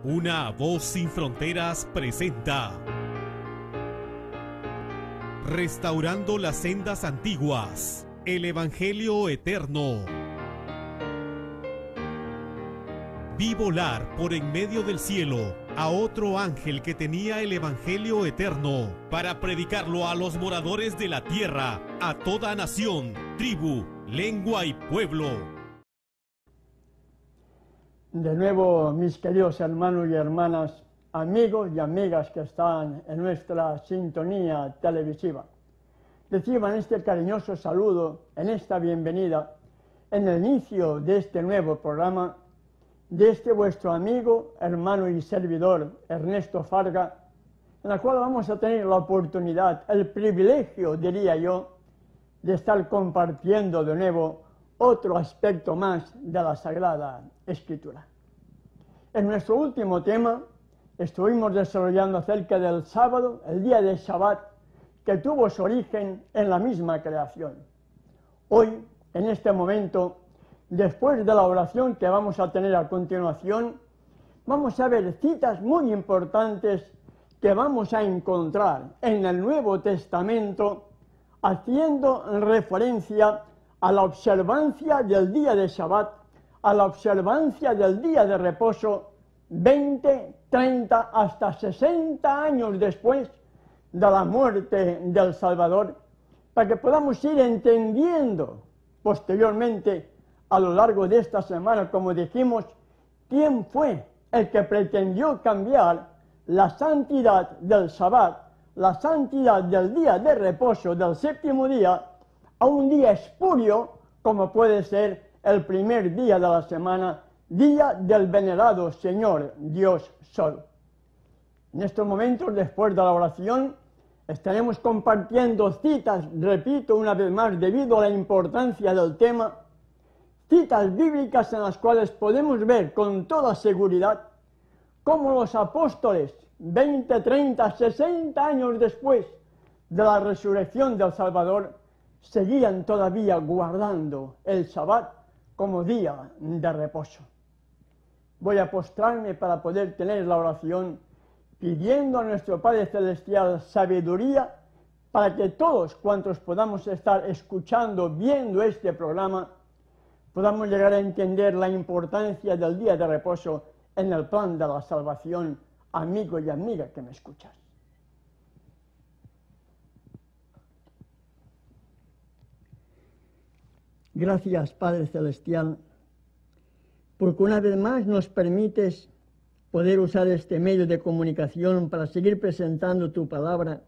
Una voz sin fronteras presenta Restaurando las sendas antiguas, el Evangelio eterno. Vi volar por en medio del cielo a otro ángel que tenía el Evangelio eterno para predicarlo a los moradores de la tierra, a toda nación, tribu, lengua y pueblo. De nuevo, mis queridos hermanos y hermanas, amigos y amigas que están en nuestra sintonía televisiva, reciban este cariñoso saludo en esta bienvenida en el inicio de este nuevo programa de este vuestro amigo, hermano y servidor Ernesto Farga, en la cual vamos a tener la oportunidad, el privilegio, diría yo, de estar compartiendo de nuevo otro aspecto más de la Sagrada Escritura. En nuestro último tema estuvimos desarrollando acerca del sábado, el día de Shabbat, que tuvo su origen en la misma creación. Hoy, en este momento, después de la oración que vamos a tener a continuación, vamos a ver citas muy importantes que vamos a encontrar en el Nuevo Testamento haciendo referencia a la observancia del día de Shabbat, a la observancia del día de reposo 20, 30, hasta 60 años después de la muerte del Salvador, para que podamos ir entendiendo posteriormente a lo largo de esta semana, como dijimos, quién fue el que pretendió cambiar la santidad del Shabbat, la santidad del día de reposo, del séptimo día, a un día espurio, como puede ser el primer día de la semana, día del venerado Señor Dios Sol. En estos momentos, después de la oración, estaremos compartiendo citas, repito una vez más, debido a la importancia del tema, citas bíblicas en las cuales podemos ver con toda seguridad cómo los apóstoles, 20, 30, 60 años después de la resurrección del Salvador, seguían todavía guardando el Shabbat como día de reposo. Voy a postrarme para poder tener la oración, pidiendo a nuestro Padre Celestial sabiduría para que todos cuantos podamos estar escuchando, viendo este programa, podamos llegar a entender la importancia del día de reposo en el plan de la salvación, amigo y amiga que me escuchas. Gracias, Padre Celestial, porque una vez más nos permites poder usar este medio de comunicación para seguir presentando tu palabra,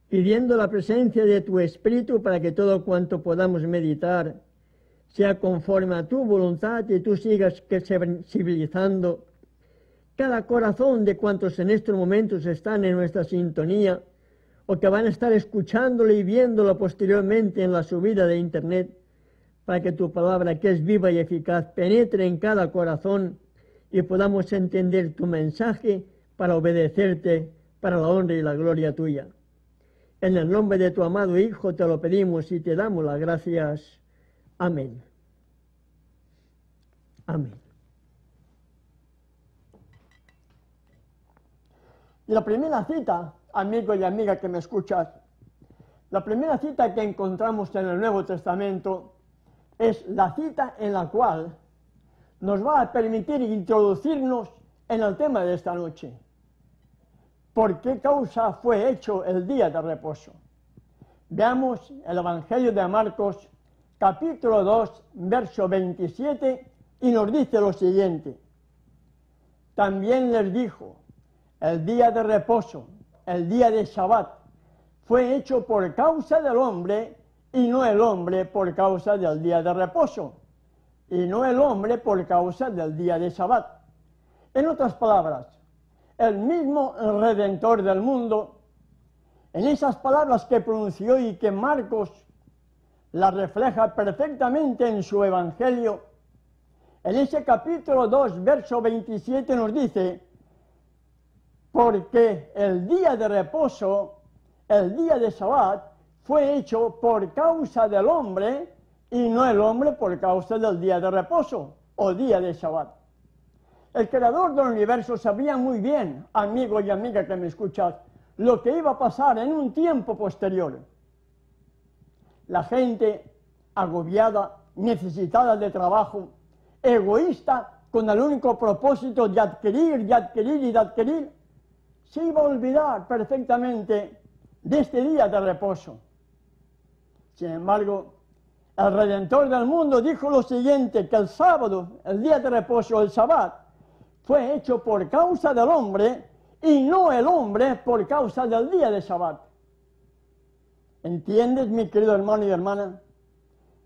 pidiendo la presencia de tu Espíritu para que todo cuanto podamos meditar sea conforme a tu voluntad y tú sigas sensibilizando cada corazón de cuantos en estos momentos están en nuestra sintonía o que van a estar escuchándolo y viéndolo posteriormente en la subida de internet, para que tu palabra, que es viva y eficaz, penetre en cada corazón y podamos entender tu mensaje para obedecerte, para la honra y la gloria tuya. En el nombre de tu amado Hijo te lo pedimos y te damos las gracias. Amén. Amén. Y la primera cita, amigo y amiga que me escuchas, la primera cita que encontramos en el Nuevo Testamento es la cita en la cual nos va a permitir introducirnos en el tema de esta noche. ¿Por qué causa fue hecho el día de reposo? Veamos el Evangelio de Marcos, capítulo 2, verso 27, y nos dice lo siguiente. También les dijo, el día de reposo, el día de Shabbat, fue hecho por causa del hombre y no el hombre por causa del día de reposo, y no el hombre por causa del día de Shabbat. En otras palabras, el mismo Redentor del mundo, en esas palabras que pronunció y que Marcos las refleja perfectamente en su Evangelio, en ese capítulo 2, verso 27 nos dice, porque el día de reposo, el día de Shabbat, fue hecho por causa del hombre y no el hombre por causa del día de reposo o día de Shabbat. El creador del universo sabía muy bien, amigo y amiga que me escuchas, lo que iba a pasar en un tiempo posterior. La gente agobiada, necesitada de trabajo, egoísta, con el único propósito de adquirir, de adquirir y de adquirir, se iba a olvidar perfectamente de este día de reposo. Sin embargo, el Redentor del mundo dijo lo siguiente, que el sábado, el día de reposo, el Sabbat, fue hecho por causa del hombre y no el hombre por causa del día de Sabbat. ¿Entiendes, mi querido hermano y hermana?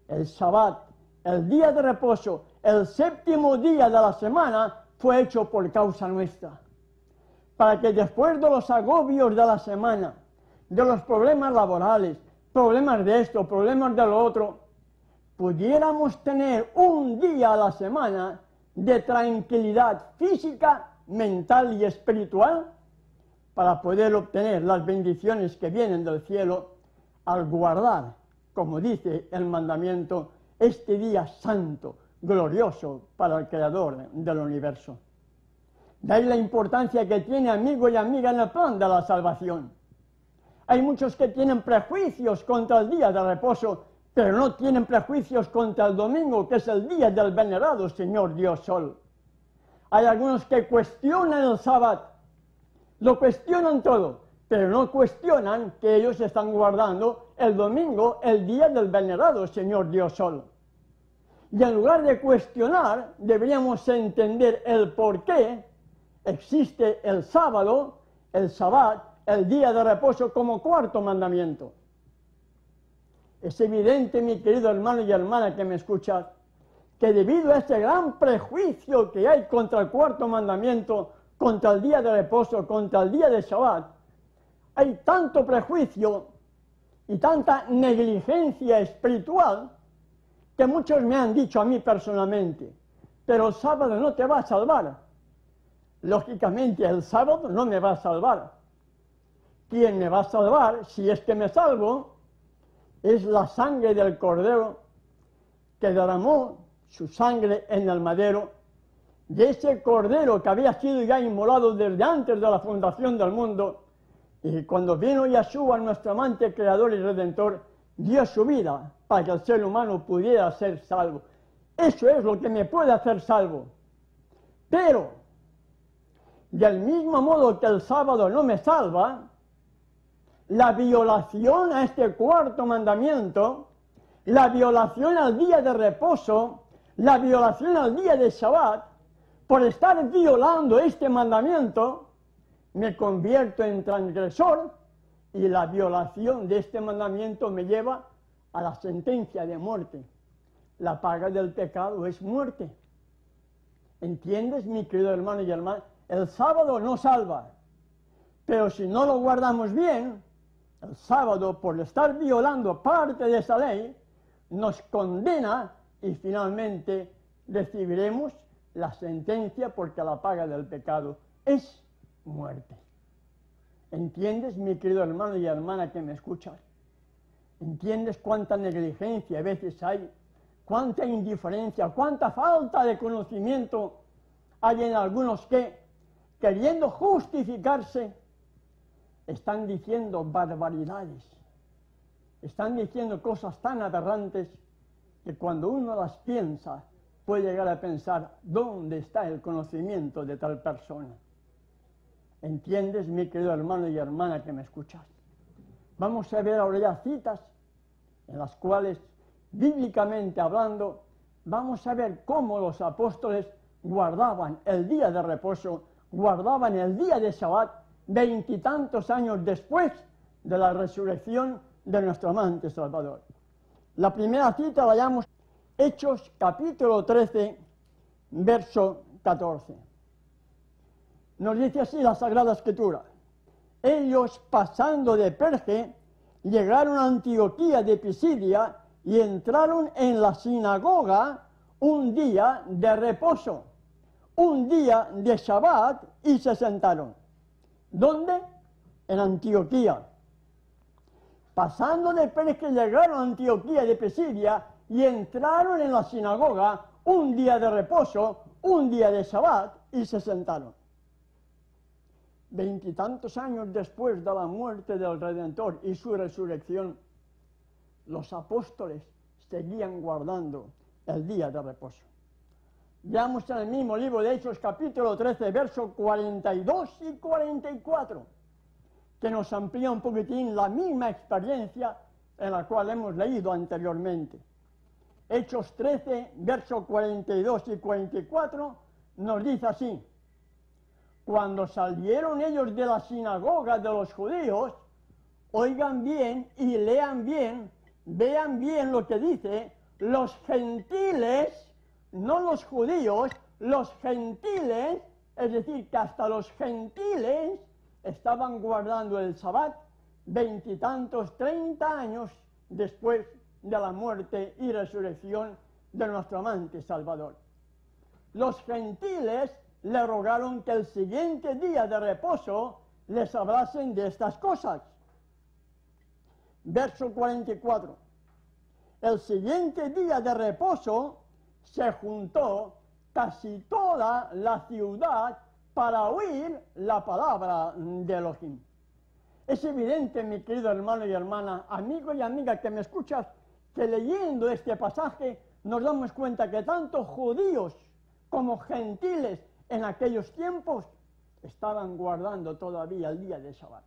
El Sabbat, el día de reposo, el séptimo día de la semana, fue hecho por causa nuestra. Para que después de los agobios de la semana, de los problemas laborales, problemas de esto, problemas de lo otro, pudiéramos tener un día a la semana de tranquilidad física, mental y espiritual para poder obtener las bendiciones que vienen del cielo al guardar, como dice el mandamiento, este día santo, glorioso para el Creador del universo. De ahí la importancia que tiene, amigo y amiga, en el plan de la salvación. Hay muchos que tienen prejuicios contra el día de reposo, pero no tienen prejuicios contra el domingo, que es el día del venerado Señor Dios Sol. Hay algunos que cuestionan el sábado, lo cuestionan todo, pero no cuestionan que ellos están guardando el domingo, el día del venerado Señor Dios Sol. Y en lugar de cuestionar, deberíamos entender el por qué existe el sábado, el Sabbat, el día de reposo como cuarto mandamiento. Es evidente, mi querido hermano y hermana que me escuchas, que debido a este gran prejuicio que hay contra el cuarto mandamiento, contra el día de reposo, contra el día de Shabbat, hay tanto prejuicio y tanta negligencia espiritual que muchos me han dicho a mí personalmente, pero el sábado no te va a salvar. Lógicamente el sábado no me va a salvar. ¿Quién me va a salvar, si es que me salvo? Es la sangre del Cordero que derramó su sangre en el madero, de ese Cordero que había sido ya inmolado desde antes de la fundación del mundo, y cuando vino Yeshua, nuestro amante Creador y Redentor, dio su vida para que el ser humano pudiera ser salvo. Eso es lo que me puede hacer salvo. Pero, del mismo modo que el sábado no me salva, la violación a este cuarto mandamiento, la violación al día de reposo, la violación al día de Shabbat, por estar violando este mandamiento, me convierto en transgresor y la violación de este mandamiento me lleva a la sentencia de muerte. La paga del pecado es muerte. ¿Entiendes, mi querido hermano y hermana? El sábado no salva, pero si no lo guardamos bien, el sábado, por estar violando parte de esa ley, nos condena y finalmente recibiremos la sentencia porque la paga del pecado es muerte. ¿Entiendes, mi querido hermano y hermana que me escuchas? ¿Entiendes cuánta negligencia a veces hay? ¿Cuánta indiferencia? ¿Cuánta falta de conocimiento hay en algunos que, queriendo justificarse, están diciendo barbaridades? Están diciendo cosas tan aberrantes que cuando uno las piensa, puede llegar a pensar, ¿dónde está el conocimiento de tal persona? ¿Entiendes, mi querido hermano y hermana que me escuchas? Vamos a ver ahora ya citas en las cuales, bíblicamente hablando, vamos a ver cómo los apóstoles guardaban el día de reposo, guardaban el día de Shabbat, 20 y tantos años después de la resurrección de nuestro amante Salvador. La primera cita la llamamos Hechos capítulo 13, verso 14. Nos dice así la Sagrada Escritura: ellos, pasando de Perge, llegaron a Antioquía de Pisidia y entraron en la sinagoga un día de reposo, un día de Shabbat, y se sentaron. ¿Dónde? En Antioquía. Pasando de Perge, llegaron a Antioquía de Pisidia y entraron en la sinagoga un día de reposo, un día de Shabbat, y se sentaron. 20 y tantos años después de la muerte del Redentor y su resurrección, los apóstoles seguían guardando el día de reposo. Veamos en el mismo libro de Hechos, capítulo 13, versos 42 y 44, que nos amplía un poquitín la misma experiencia en la cual hemos leído anteriormente. Hechos 13, versos 42 y 44, nos dice así: cuando salieron ellos de la sinagoga de los judíos, oigan bien y lean bien, vean bien lo que dice, los gentiles, no los judíos, los gentiles, es decir, que hasta los gentiles estaban guardando el Sabbat 20 y tantos, 30 años después de la muerte y resurrección de nuestro amante Salvador. Los gentiles le rogaron que el siguiente día de reposo les hablasen de estas cosas. Verso 44. El siguiente día de reposo se juntó casi toda la ciudad para oír la palabra de Elohim. Es evidente, mi querido hermano y hermana, amigo y amiga que me escuchas, que leyendo este pasaje nos damos cuenta que tanto judíos como gentiles en aquellos tiempos estaban guardando todavía el día de Shabbat.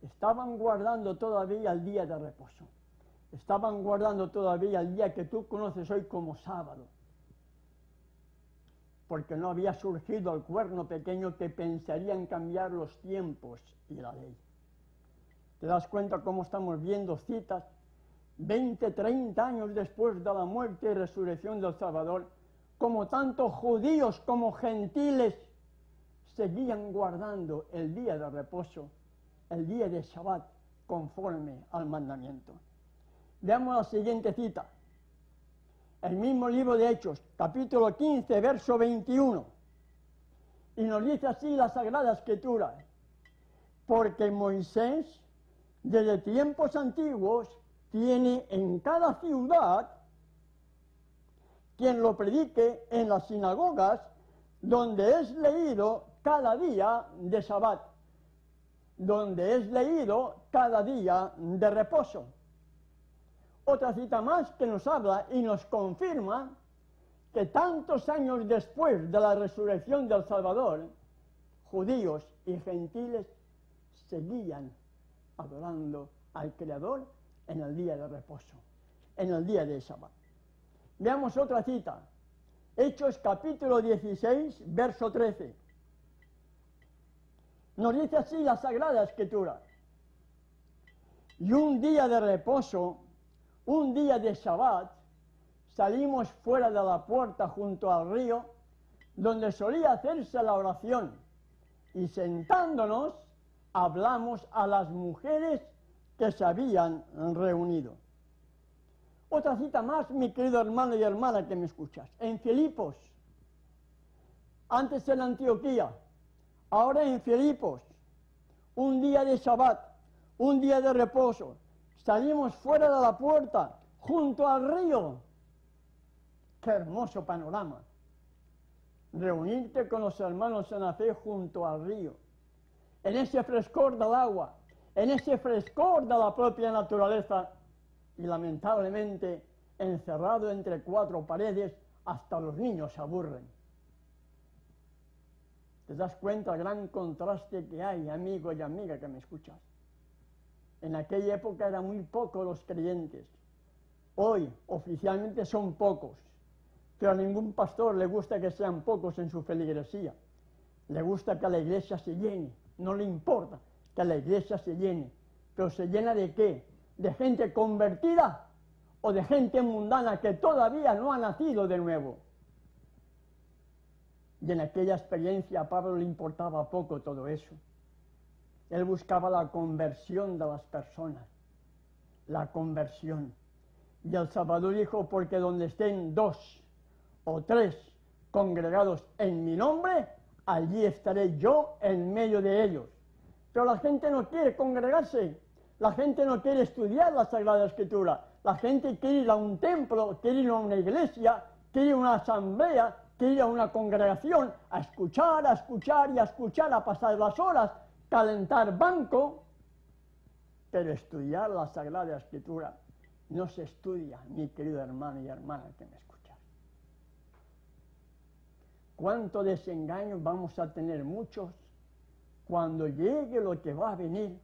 Estaban guardando todavía el día de reposo. Estaban guardando todavía el día que tú conoces hoy como sábado. Porque no había surgido el cuerno pequeño que pensaría en cambiar los tiempos y la ley. ¿Te das cuenta cómo estamos viendo citas 20, 30 años después de la muerte y resurrección del Salvador, como tanto judíos como gentiles seguían guardando el día de reposo, el día de Shabbat, conforme al mandamiento? Veamos la siguiente cita. El mismo libro de Hechos, capítulo 15, verso 21. Y nos dice así la Sagrada Escritura: porque Moisés, desde tiempos antiguos, tiene en cada ciudad quien lo predique en las sinagogas, donde es leído cada día de Shabbat, donde es leído cada día de reposo. Otra cita más que nos habla y nos confirma que tantos años después de la resurrección del Salvador, judíos y gentiles seguían adorando al Creador en el día de reposo, en el día de Shabbat. Veamos otra cita. Hechos capítulo 16, verso 13. Nos dice así la Sagrada Escritura: y un día de reposo, un día de Shabbat, salimos fuera de la puerta junto al río, donde solía hacerse la oración, y sentándonos, hablamos a las mujeres que se habían reunido. Otra cita más, mi querido hermano y hermana que me escuchas. En Filipos, antes en Antioquía, ahora en Filipos, un día de Shabbat, un día de reposo, salimos fuera de la puerta, junto al río. ¡Qué hermoso panorama! Reunirte con los hermanos en la fe junto al río, en ese frescor del agua, en ese frescor de la propia naturaleza, y lamentablemente encerrado entre cuatro paredes, hasta los niños se aburren. ¿Te das cuenta el gran contraste que hay, amigo y amiga que me escuchas? En aquella época eran muy pocos los creyentes. Hoy oficialmente son pocos, pero a ningún pastor le gusta que sean pocos en su feligresía. Le gusta que la iglesia se llene, no le importa que la iglesia se llene, pero ¿se llena de qué? ¿De gente convertida o de gente mundana que todavía no ha nacido de nuevo? Y en aquella experiencia a Pablo le importaba poco todo eso. Él buscaba la conversión de las personas, la conversión. Y el Salvador dijo: porque donde estén 2 o 3 congregados en mi nombre, allí estaré yo en medio de ellos. Pero la gente no quiere congregarse. La gente no quiere estudiar la Sagrada Escritura. La gente quiere ir a un templo, quiere ir a una iglesia, quiere ir a una asamblea, que ir a una congregación a escuchar y a escuchar, a pasar las horas, calentar banco, pero estudiar la Sagrada Escritura no se estudia, mi querido hermano y hermana que me escuchan. ¿Cuánto desengaño vamos a tener muchos cuando llegue lo que va a venir?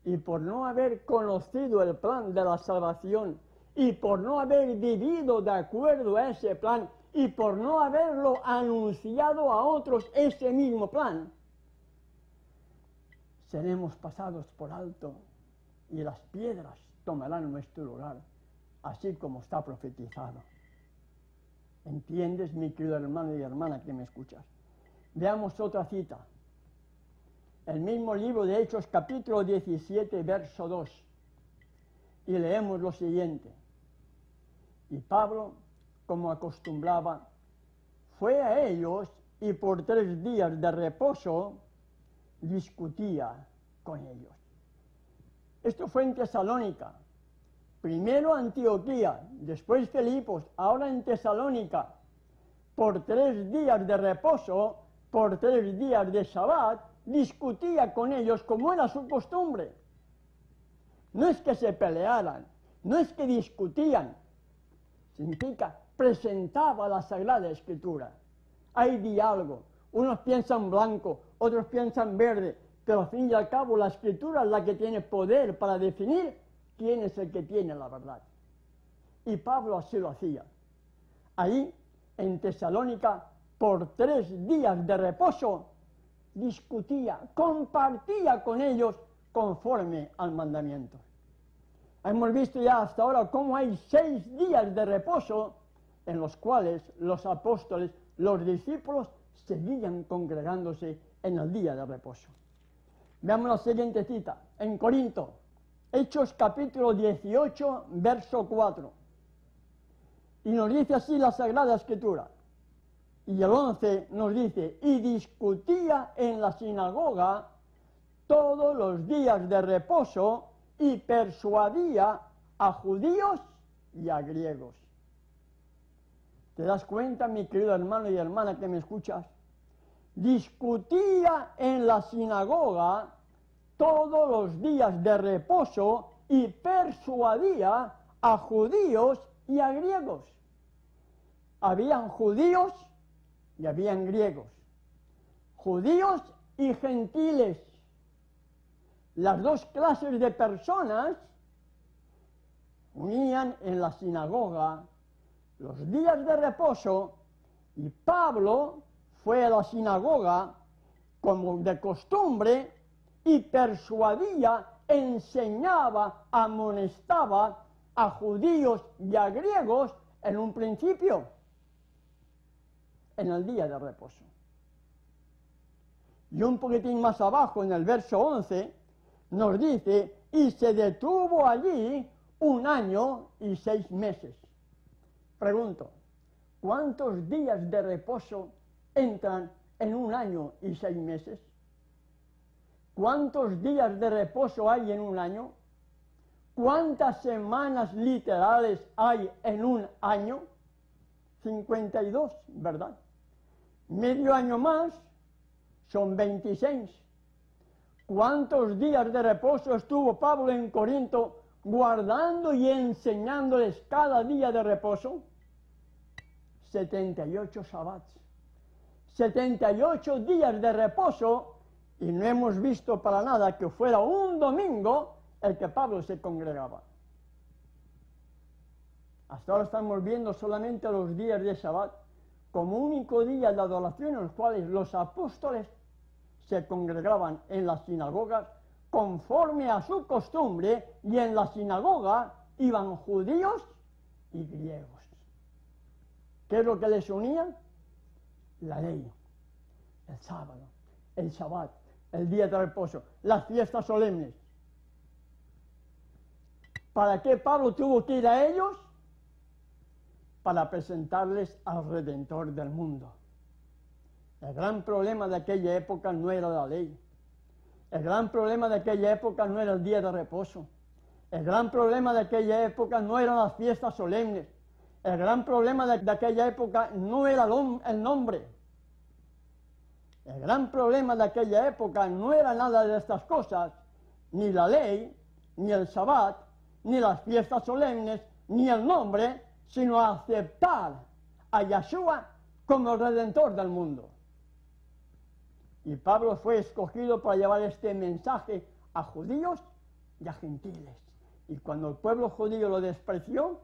Y por no haber conocido el plan de la salvación, y por no haber vivido de acuerdo a ese plan, y por no haberlo anunciado a otros ese mismo plan, seremos pasados por alto y las piedras tomarán nuestro lugar, así como está profetizado. ¿Entiendes, mi querido hermano y hermana que me escuchas? Veamos otra cita. El mismo libro de Hechos, capítulo 17, verso 2. Y leemos lo siguiente. Y Pablo, como acostumbraba, fue a ellos y por 3 días de reposo discutía con ellos. Esto fue en Tesalónica. Primero Antioquía, después Filipos, ahora en Tesalónica. Por 3 días de reposo, por 3 días de Shabbat, discutía con ellos como era su costumbre. No es que se pelearan, no es que discutían, significa presentaba la Sagrada Escritura. Hay diálogo, unos piensan blanco, otros piensan verde, pero al fin y al cabo la Escritura es la que tiene poder para definir quién es el que tiene la verdad. Y Pablo así lo hacía. Ahí, en Tesalónica, por 3 días de reposo, discutía, compartía con ellos conforme al mandamiento. Hemos visto ya hasta ahora cómo hay 6 días de reposo en los cuales los apóstoles, los discípulos, seguían congregándose en el día de reposo. Veamos la siguiente cita, en Corinto, Hechos capítulo 18, verso 4. Y nos dice así la Sagrada Escritura. Y el 11 nos dice, y discutía en la sinagoga todos los días de reposo y persuadía a judíos y a griegos. ¿Te das cuenta, mi querido hermano y hermana que me escuchas? Discutía en la sinagoga todos los días de reposo y persuadía a judíos y a griegos. Habían judíos y habían griegos, judíos y gentiles. Las dos clases de personas unían en la sinagoga los días de reposo y Pablo fue a la sinagoga como de costumbre y persuadía, enseñaba, amonestaba a judíos y a griegos en un principio, en el día de reposo. Y un poquitín más abajo, en el verso 11, nos dice, y se detuvo allí 1 año y 6 meses. Pregunto, ¿cuántos días de reposo entran en 1 año y 6 meses? ¿Cuántos días de reposo hay en 1 año? ¿Cuántas semanas literales hay en 1 año? 52, ¿verdad? Medio año más son 26. ¿Cuántos días de reposo estuvo Pablo en Corinto guardando y enseñándoles cada día de reposo? 78 Shabbats. 78 días de reposo y no hemos visto para nada que fuera un domingo el que Pablo se congregaba. Hasta ahora estamos viendo solamente los días de Shabbat como único día de adoración en los cuales los apóstoles se congregaban en las sinagogas conforme a su costumbre y en la sinagoga iban judíos y griegos. ¿Qué es lo que les unía? La ley, el sábado, el Shabbat, el día de reposo, las fiestas solemnes. ¿Para qué Pablo tuvo que ir a ellos? Para presentarles al Redentor del mundo. El gran problema de aquella época no era la ley. El gran problema de aquella época no era el día de reposo. El gran problema de aquella época no eran las fiestas solemnes. El gran problema de aquella época no era el nombre. El gran problema de aquella época no era nada de estas cosas, ni la ley, ni el Sabbat, ni las fiestas solemnes, ni el nombre, sino aceptar a Yeshua como el Redentor del mundo. Y Pablo fue escogido para llevar este mensaje a judíos y a gentiles. Y cuando el pueblo judío lo despreció,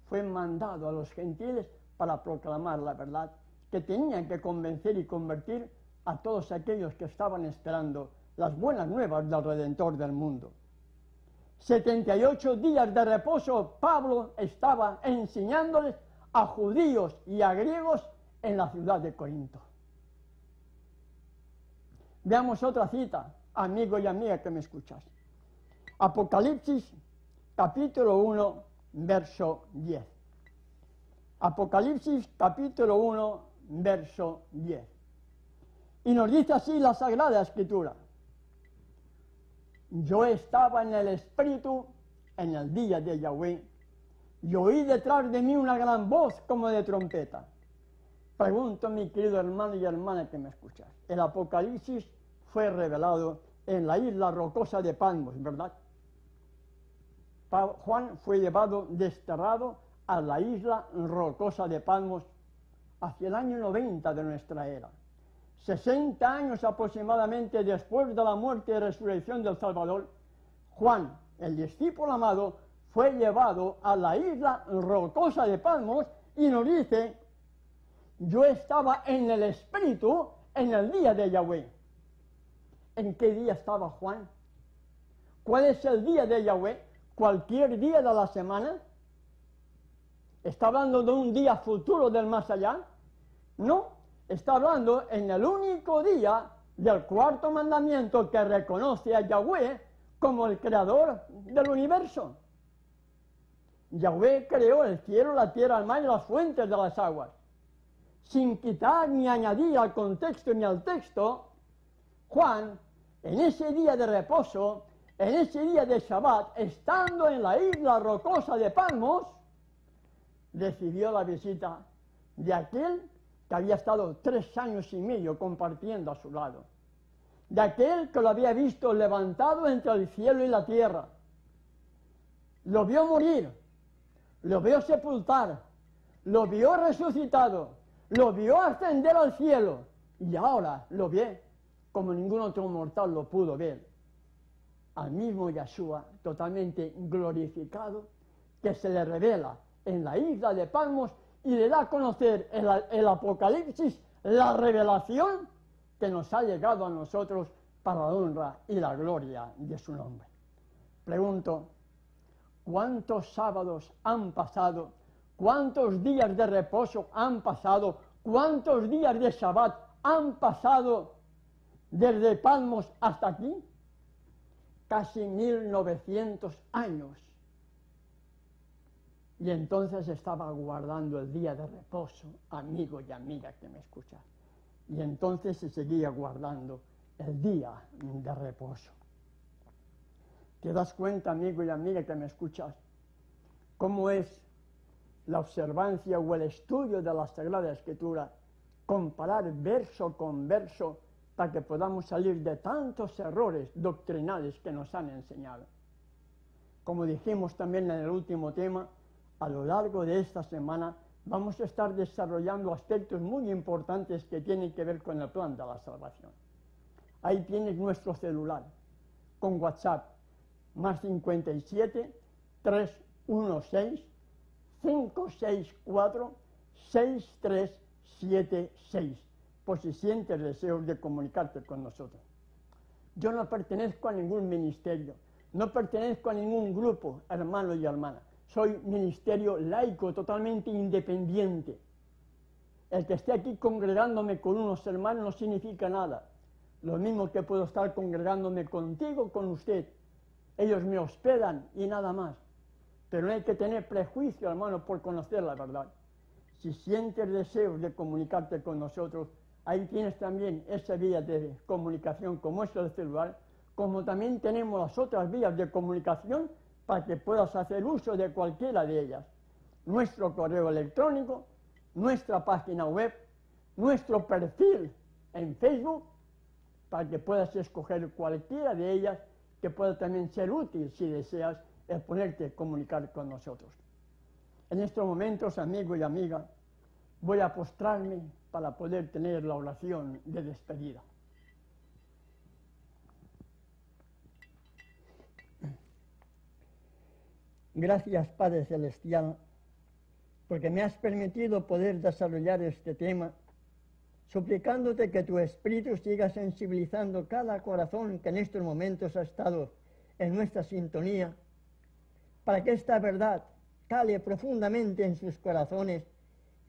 fue mandado a los gentiles para proclamar la verdad, que tenían que convencer y convertir a todos aquellos que estaban esperando las buenas nuevas del Redentor del mundo. 78 días de reposo Pablo estaba enseñándoles a judíos y a griegos en la ciudad de Corinto. Veamos otra cita, amigo y amiga que me escuchas. Apocalipsis, capítulo 1, verso 10. Apocalipsis, capítulo 1, verso 10. Y nos dice así la Sagrada Escritura. Yo estaba en el Espíritu en el día de Yahweh, y oí detrás de mí una gran voz como de trompeta. Pregunto, mi querido hermano y hermana que me escuchas, el Apocalipsis fue revelado en la isla rocosa de Patmos, ¿verdad? Juan fue llevado desterrado a la isla rocosa de Patmos hacia el año 90 de nuestra era. 60 años aproximadamente después de la muerte y resurrección del Salvador, Juan, el discípulo amado, fue llevado a la isla rocosa de Patmos y nos dice, yo estaba en el Espíritu en el día de Yahweh. ¿En qué día estaba Juan? ¿Cuál es el día de Yahweh? ¿Cualquier día de la semana? ¿Está hablando de un día futuro del más allá? No. Está hablando en el único día del cuarto mandamiento que reconoce a Yahweh como el creador del universo. Yahweh creó el cielo, la tierra, el mar y las fuentes de las aguas. Sin quitar ni añadir al contexto ni al texto, Juan, en ese día de reposo, en ese día de Shabbat, estando en la isla rocosa de Patmos, recibió la visita de aquel que había estado 3 años y medio compartiendo a su lado, de aquel que lo había visto levantado entre el cielo y la tierra, lo vio morir, lo vio sepultar, lo vio resucitado, lo vio ascender al cielo, y ahora lo ve como ningún otro mortal lo pudo ver, al mismo Yeshua totalmente glorificado, que se le revela en la isla de Patmos y le da a conocer el Apocalipsis, la revelación que nos ha llegado a nosotros para la honra y la gloria de su nombre. Pregunto, ¿cuántos sábados han pasado? ¿Cuántos días de reposo han pasado? ¿Cuántos días de Shabbat han pasado desde Patmos hasta aquí? Casi 1900 años. Y entonces estaba guardando el día de reposo, amigo y amiga que me escuchas. Y entonces se seguía guardando el día de reposo. ¿Te das cuenta, amigo y amiga que me escuchas, cómo es la observancia o el estudio de la Sagrada Escritura? Comparar verso con verso para que podamos salir de tantos errores doctrinales que nos han enseñado. Como dijimos también en el último tema, a lo largo de esta semana vamos a estar desarrollando aspectos muy importantes que tienen que ver con el plan de la salvación. Ahí tienes nuestro celular, con WhatsApp, más 57 316 564 6376, por si sientes deseos de comunicarte con nosotros. Yo no pertenezco a ningún ministerio, no pertenezco a ningún grupo, hermano y hermana. Soy ministerio laico, totalmente independiente. El que esté aquí congregándome con unos hermanos no significa nada. Lo mismo que puedo estar congregándome contigo, con usted. Ellos me hospedan y nada más. Pero no hay que tener prejuicio, hermano, por conocer la verdad. Si sientes deseos de comunicarte con nosotros, ahí tienes también esa vía de comunicación como es el celular, como también tenemos las otras vías de comunicación para que puedas hacer uso de cualquiera de ellas. nuestro correo electrónico, nuestra página web, nuestro perfil en Facebook, para que puedas escoger cualquiera de ellas que pueda también ser útil si deseas el ponerte a comunicar con nosotros. En estos momentos, amigo y amiga, voy a postrarme para poder tener la oración de despedida. Gracias, Padre Celestial, porque me has permitido poder desarrollar este tema, suplicándote que tu Espíritu siga sensibilizando cada corazón que en estos momentos ha estado en nuestra sintonía, para que esta verdad cale profundamente en sus corazones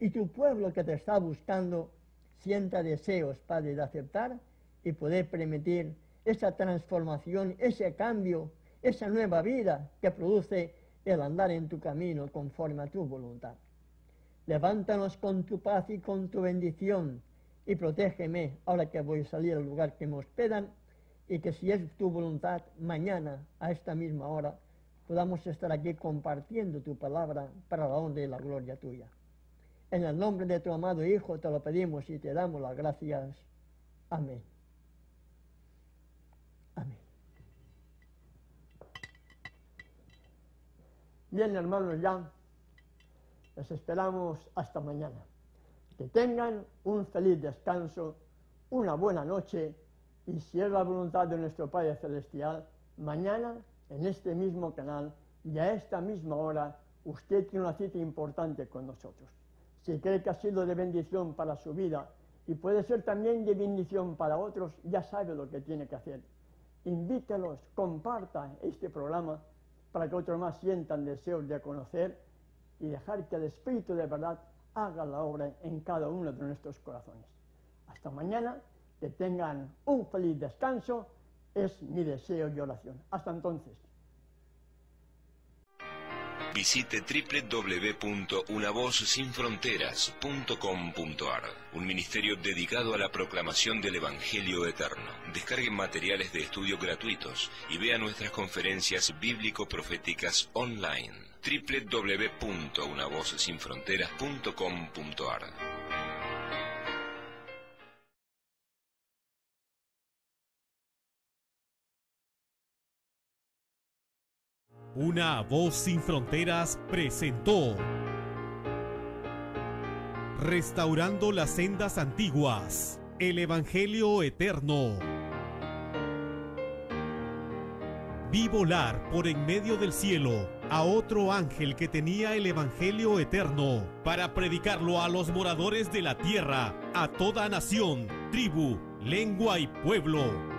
y tu pueblo que te está buscando sienta deseos, Padre, de aceptar y poder permitir esa transformación, ese cambio, esa nueva vida que produce el andar en tu camino conforme a tu voluntad. Levántanos con tu paz y con tu bendición y protégeme ahora que voy a salir al lugar que me hospedan, y que si es tu voluntad, mañana a esta misma hora podamos estar aquí compartiendo tu palabra para la honra y la gloria tuya. En el nombre de tu amado Hijo te lo pedimos y te damos las gracias. Amén. Amén. Bien, hermanos, ya les esperamos hasta mañana. Que tengan un feliz descanso, una buena noche, y si es la voluntad de nuestro Padre Celestial, mañana en este mismo canal y a esta misma hora usted tiene una cita importante con nosotros. Si cree que ha sido de bendición para su vida y puede ser también de bendición para otros, ya sabe lo que tiene que hacer. Invítelos, comparta este programa para que otros más sientan deseos de conocer y dejar que el Espíritu de verdad haga la obra en cada uno de nuestros corazones. Hasta mañana, que tengan un feliz descanso, es mi deseo y oración. Hasta entonces. Visite www.unavozsinfronteras.com.ar, un ministerio dedicado a la proclamación del Evangelio eterno. Descarguen materiales de estudio gratuitos y vea nuestras conferencias bíblico-proféticas online. www.unavozsinfronteras.com.ar. Una Voz Sin Fronteras presentó Restaurando las sendas antiguas, el Evangelio eterno. Vi volar por en medio del cielo a otro ángel que tenía el Evangelio eterno para predicarlo a los moradores de la tierra, a toda nación, tribu, lengua y pueblo.